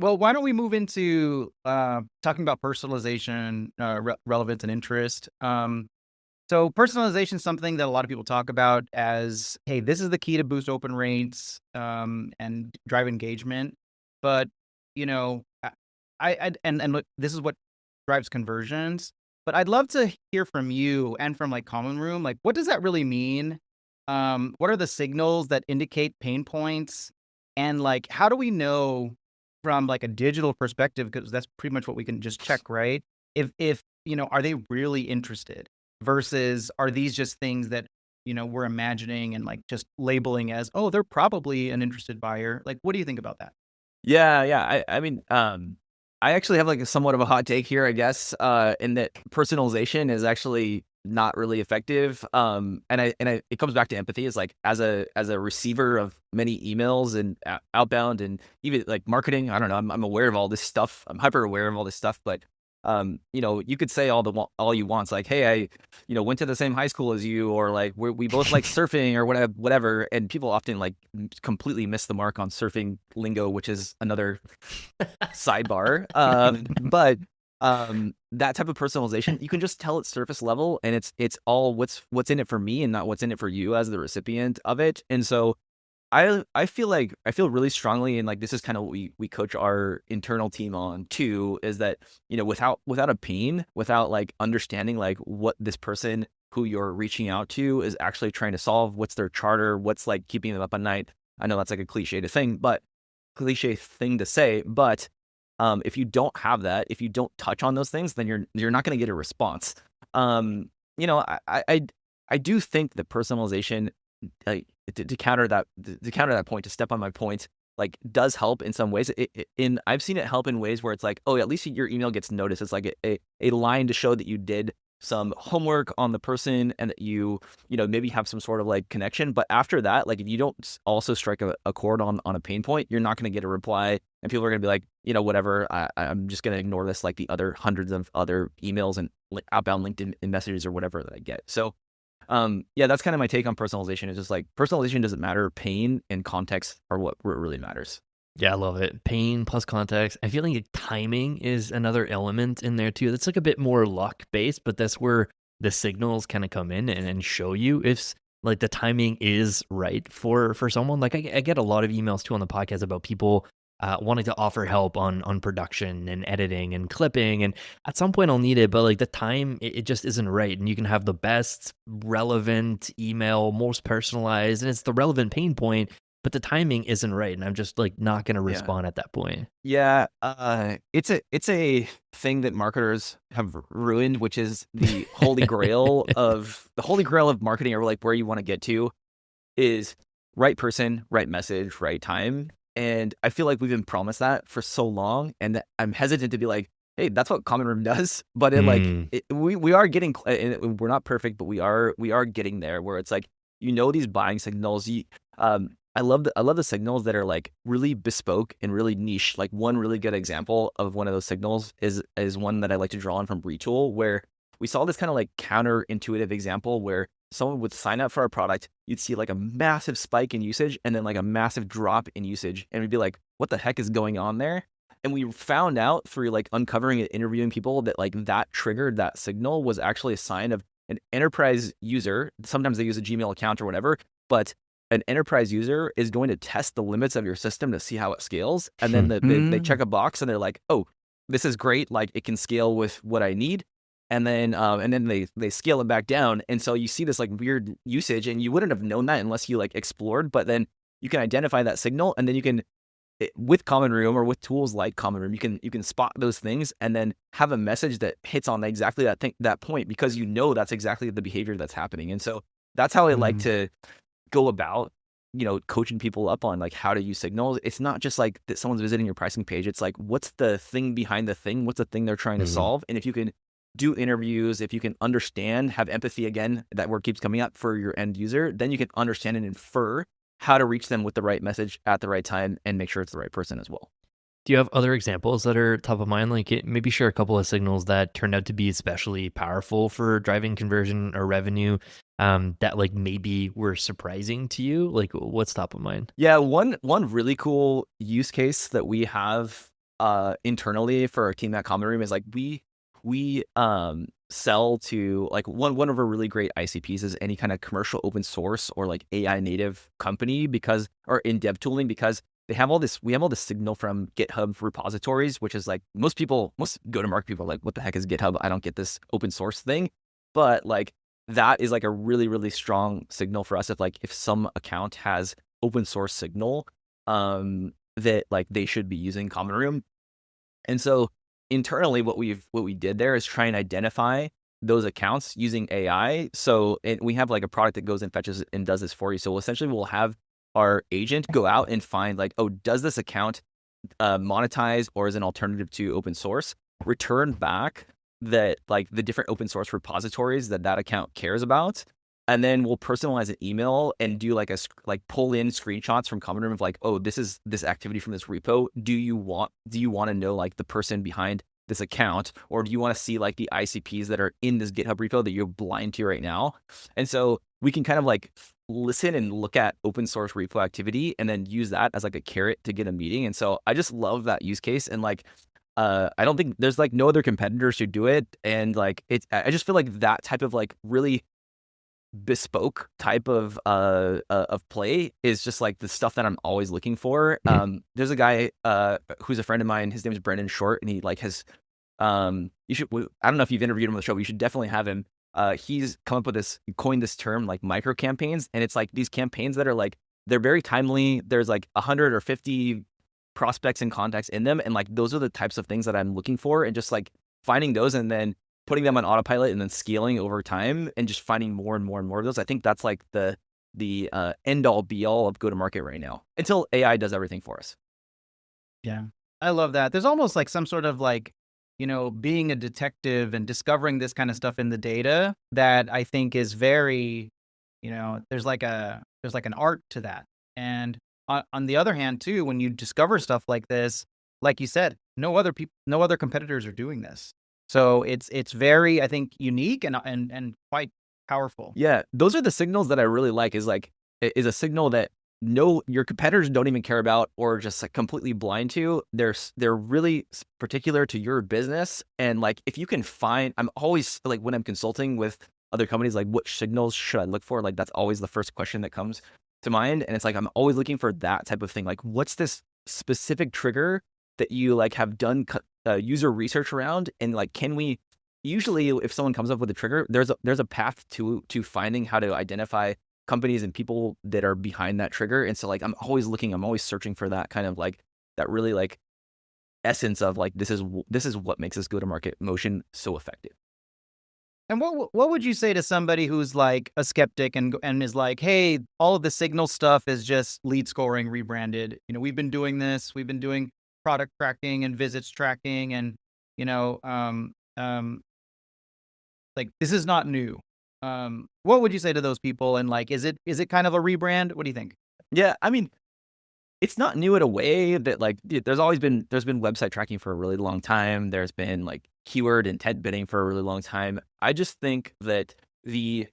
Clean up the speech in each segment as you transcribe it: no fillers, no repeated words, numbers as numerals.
Well, why don't we move into talking about personalization, relevance, and interest? So personalization is something that a lot of people talk about as, hey, this is the key to boost open rates and drive engagement. But you know, and look, this is what drives conversions. But I'd love to hear from you and from like Common Room, like what does that really mean? What are the signals that indicate pain points? And like, how do we know from like a digital perspective, because that's pretty much what we can just check, right? If are they really interested? Versus are these just things that, we're imagining and, like, just labeling as, "Oh, they're probably an interested buyer." Like, what do you think about that? Yeah, yeah. I mean, I actually have like a somewhat of a hot take here, I guess, in that personalization is actually not really effective. And it comes back to empathy. Is like as a receiver of many emails and outbound and even like marketing. I don't know. I'm aware of all this stuff. I'm hyper aware of all this stuff, but you could say all you want. It's like, hey, I went to the same high school as you, or like we both like surfing or whatever. And people often like completely miss the mark on surfing lingo, which is another sidebar. But that type of personalization, you can just tell it's surface level, and it's all what's in it for me and not what's in it for you as the recipient of it. And so I feel really strongly, and like this is kind of what we coach our internal team on too, is that without a pain, without like understanding like what this person who you're reaching out to is actually trying to solve, what's their charter, what's like keeping them up at night. I know that's like a cliche thing to say, but if you don't have that, if you don't touch on those things, then you're not going to get a response. Um, you know, I do think that personalization, like to counter that point, to step on my point, like does help in some ways. I've seen it help in ways where it's like, oh, at least your email gets noticed. It's like a line to show that you did some homework on the person and that maybe have some sort of like connection. But after that, like if you don't also strike a chord on a pain point, you're not going to get a reply, and people are going to be like, whatever. I'm just going to ignore this, like the other hundreds of other emails and outbound LinkedIn messages or whatever that I get. So yeah, that's kind of my take on personalization. Is just like personalization doesn't matter. Pain and context are what really matters. Yeah, I love it. Pain plus context. I feel like timing is another element in there too. That's like a bit more luck based, but that's where the signals kind of come in and show you if like the timing is right for someone. Like I get a lot of emails too on the podcast about people wanting to offer help on production and editing and clipping, and at some point I'll need it, but like the time it just isn't right. And you can have the best relevant email, most personalized, and it's the relevant pain point, but the timing isn't right, and I'm just, like, not gonna Yeah. respond at that point. Yeah, it's a thing that marketers have ruined, which is the holy grail of marketing, or like where you want to get to is right person, right message, right time. And I feel like we've been promised that for so long, and that I'm hesitant to be like, hey, that's what Common Room does. But Mm. we are getting, and we're not perfect, but we are getting there where it's like these buying signals. I love the signals that are like really bespoke and really niche. Like one really good example of one of those signals is one that I like to draw on from Retool, where we saw this kind of like counterintuitive example where someone would sign up for our product, you'd see like a massive spike in usage and then like a massive drop in usage, and we'd be like, what the heck is going on there? And we found out through like uncovering and interviewing people that like that triggered that signal was actually a sign of an enterprise user. Sometimes they use a Gmail account or whatever, but an enterprise user is going to test the limits of your system to see how it scales. And then they check Mm. a box and they're like, oh, this is great. Like it can scale with what I need. And then they scale it back down. And so you see this like weird usage, and you wouldn't have known that unless you like explored, but then you can identify that signal, and then you can with Common Room or with tools like Common Room, you can spot those things and then have a message that hits on exactly that point, because that's exactly the behavior that's happening. And so that's how I like Mm. to go about, coaching people up on like how to use signals. It's not just like that someone's visiting your pricing page. It's like, what's the thing behind the thing? What's the thing they're trying to Mhm. solve? And if you can do interviews, if you can understand, have empathy, again, that word keeps coming up, for your end user, then you can understand and infer how to reach them with the right message at the right time and make sure it's the right person as well. Do you have other examples that are top of mind? Like, maybe share a couple of signals that turned out to be especially powerful for driving conversion or revenue, that, like, maybe were surprising to you? Like, what's top of mind? Yeah, one really cool use case that we have internally for our team at Common Room is like we sell to like one of our really great ICPs is any kind of commercial open source or like AI native company because or in dev tooling because we have all this signal from GitHub repositories, which is like most go-to-market people are like, what the heck is GitHub? I don't get this open source thing. But like that is like a really, really strong signal for us if some account has open source signal that like they should be using Common Room. And so internally, what we did there is try and identify those accounts using AI. So we have like a product that goes and fetches and does this for you. So essentially, we'll have our agent go out and find like, oh, does this account monetize or is an alternative to open source? Return back that like the different open source repositories that account cares about. And then we'll personalize an email and do like pull in screenshots from Common Room of like, oh, this is this activity from this repo. Do you want to know like the person behind this account, or do you want to see like the ICPs that are in this GitHub repo that you're blind to right now? And so we can kind of like listen and look at open source repo activity and then use that as like a carrot to get a meeting. And so I just love that use case. And like, I don't think there's like no other competitors who do it. And like, I just feel like that type of like really bespoke type of play is just like the stuff that I'm always looking for. There's a guy who's a friend of mine. His name is Brendan Short, and he like has you should. I don't know if you've interviewed him on the show, but you should definitely have him. He's come up with coined this term like micro campaigns, and it's like these campaigns that are like they're very timely. There's like 100 or 50 prospects and contacts in them, and like those are the types of things that I'm looking for, and just like finding those and then putting them on autopilot and then scaling over time and just finding more and more and more of those. I think that's like the end all be all of go to market right now until AI does everything for us. Yeah, I love that. There's almost like some sort of like, being a detective and discovering this kind of stuff in the data that I think is very, there's like an art to that. And on the other hand too, when you discover stuff like this, like you said, no other competitors are doing this. So it's very, I think, unique and quite powerful. Yeah, those are the signals that I really like. Is a signal that your competitors don't even care about or just like completely blind to. They're really particular to your business, and like if you can find, I'm always like when I'm consulting with other companies, like which signals should I look for? Like that's always the first question that comes to mind, and it's like I'm always looking for that type of thing. Like what's this specific trigger that you like have done user research around, and like can we usually if someone comes up with a trigger, there's a path to finding how to identify companies and people that are behind that trigger. And so like I'm always searching for that kind of like that really like essence of like this is what makes this go to market motion so effective. And what would you say to somebody who's like a skeptic and is like, hey, all of the signal stuff is just lead scoring rebranded. We've been doing this. We've been doing product tracking and visits tracking, and like this is not new. What would you say to those people? And like, is it kind of a rebrand? What do you think? Yeah, I mean, it's not new in a way that like there's been website tracking for a really long time. There's been like keyword intent bidding for a really long time. I just think that the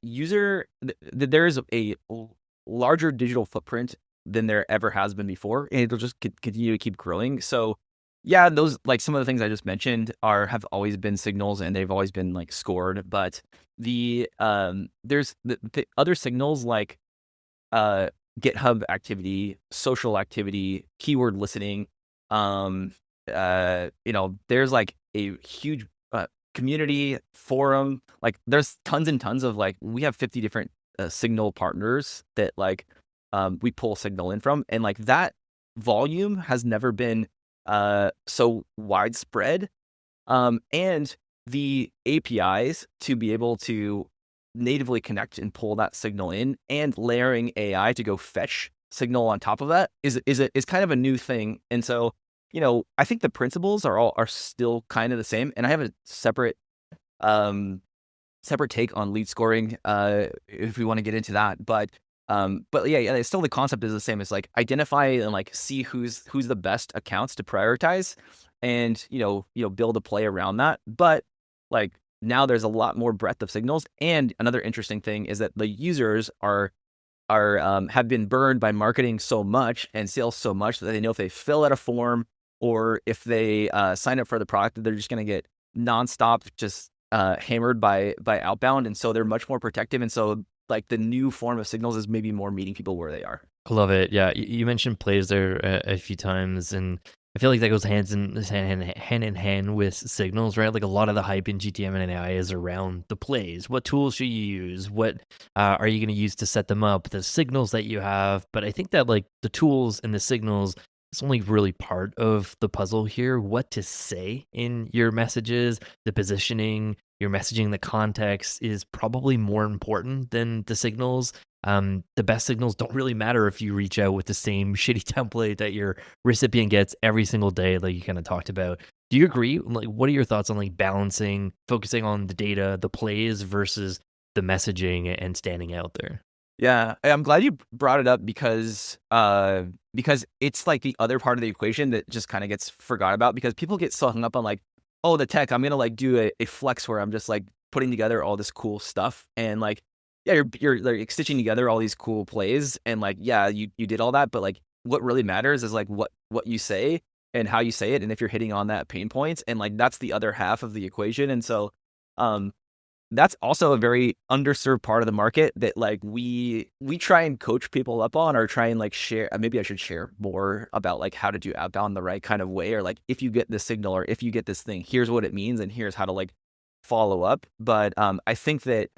user there is a larger digital footprint than there ever has been before, and it'll just continue to keep growing. So yeah, those like some of the things I just mentioned have always been signals, and they've always been like scored. But there's the other signals like GitHub activity, social activity, keyword listening. There's like a huge community forum. Like there's tons and tons of like we have 50 different signal partners that like we pull signal in from, and like that volume has never been so widespread. And the APIs to be able to natively connect and pull that signal in, and layering AI to go fetch signal on top of that is kind of a new thing. And so, I think the principles are still kind of the same. And I have a separate take on lead scoring if we want to get into that. But yeah, it's still the concept is the same. It's like identify and like see who's the best accounts to prioritize, and build a play around that. But like now there's a lot more breadth of signals. And another interesting thing is that the users have been burned by marketing so much and sales so much that they know if they fill out a form or if they sign up for the product, they're just going to get nonstop just hammered by outbound. And so they're much more protective. And so like the new form of signals is maybe more meeting people where they are. I love it. Yeah, you mentioned plays there a few times, and I feel like that goes hand in hand with signals, right? Like a lot of the hype in GTM and AI is around the plays. What tools should you use? What are you going to use to set them up? The signals that you have. But I think that like the tools and the signals is only really part of the puzzle here. What to say in your messages, the positioning, your messaging, the context is probably more important than the signals. The best signals don't really matter if you reach out with the same shitty template that your recipient gets every single day, like you kind of talked about. Do you agree? Like, what are your thoughts on like balancing, focusing on the data, the plays versus the messaging and standing out there? Yeah, I'm glad you brought it up because it's like the other part of the equation that just kind of gets forgot about because people get so hung up on like, oh, the tech, I'm gonna like do a flex where I'm just like putting together all this cool stuff and like, yeah, you're like stitching together all these cool plays and like, yeah, you did all that, but like what really matters is like what you say and how you say it and if you're hitting on that pain points and like that's the other half of the equation. And so um that's also a very underserved part of the market that like we try and coach people up on or try and like share. Maybe I should share more about like how to do outbound the right kind of way, or like if you get this signal or if you get this thing, here's what it means and here's how to like follow up. But I think that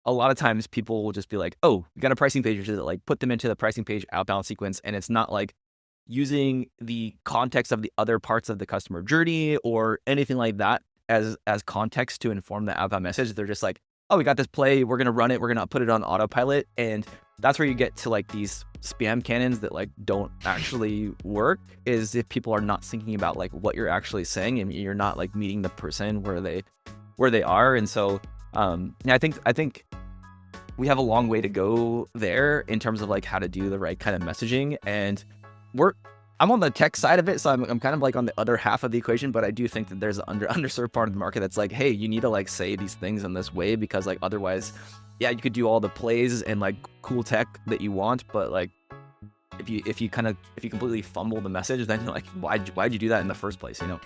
a lot of times people will just be like, oh, we got a pricing page, or like put them into the pricing page outbound sequence, and it's not like using the context of the other parts of the customer journey or anything like that as context to inform the outbound message. They're just like, oh, we got this play, we're gonna run it, we're gonna put it on autopilot. And that's where you get to like these spam cannons that like don't actually work, is if people are not thinking about like what you're actually saying and you're not like meeting the person where they are. And so yeah, I think we have a long way to go there in terms of like how to do the right kind of messaging. And I'm on the tech side of it, so I'm kind of like on the other half of the equation, but I do think that there's an underserved part of the market that's like, hey, you need to like say these things in this way because like otherwise, yeah, you could do all the plays and like cool tech that you want, but like if you completely fumble the message, then you're like, why'd you do that in the first place, you know?